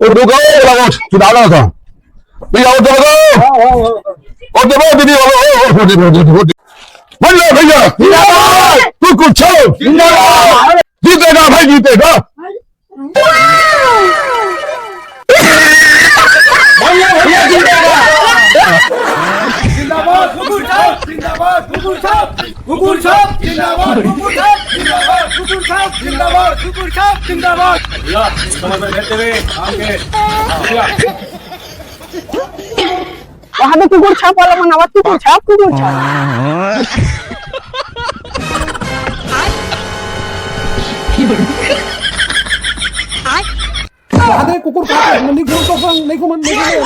और रुको लगाओ चुनाव था भैया और दबो और दबो दीदी और भैया भैया जिंदाबाद तू कुछ जिंदाबाद जीतेगा भाई जीतेगा भैया जीतेगा जिंदाबाद कुकुर साहब जिंदाबाद कुकुर साहब कुकुर साहब जिंदाबाद कुकुर साहब जिंदाबाद कुकुर साहब जिंदाबाद कुकुर साहब जिंदाबाद भैया समझ में लेते हुए आगे भैया वहां पे कुकुर छाप वाला बनावा कुकुर छाप आधे कुकुर खा नहीं घूम तो नहीं घूम नहीं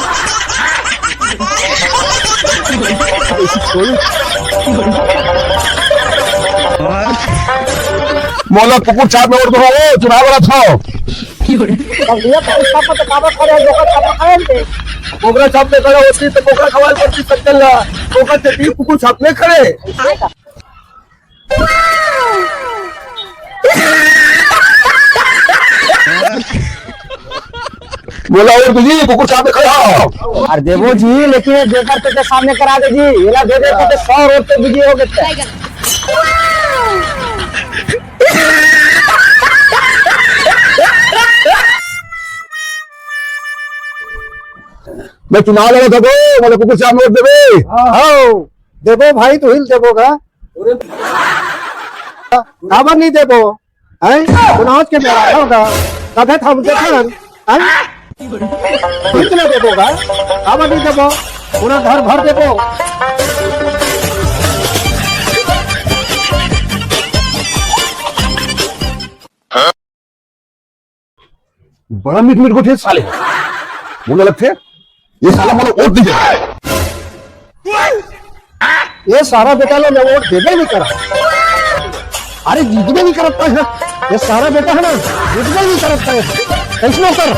मौला कुकुर छाप में और दो चुनाव वाला था भैया पैसा पर काबा करे लोग छाप खाए थे कोकरा छाप में खड़ा होती तो कोकरा खवाल करती सकल कोकरा से तीन कुकुर छाप में खड़े बोला और तुझे कुकुर छाप में खड़ा अरे देवो जी लेकिन देकर के सामने करा दे जी येला दे दे तो 100 रोड पे बिजी हो गए मैं चुनाव लगा था मतलब कुकुर छाप में देवे हाँ देवो भाई तू हिल देवो का खबर नहीं देवो हैं चुनाव के मेरा होगा कथे था मुझे खबर हैं कितना देवो का खबर नहीं देवो पूरा घर भर देवो बड़ा मीट मीट को थे साले बोले लगते ये साला मतलब वोट दीजिए ये सारा बेटा लोग वोट देवे नहीं करा अरे जीतने नहीं करता है ये सारा बेटा है ना जीतने नहीं करता है कैसे कर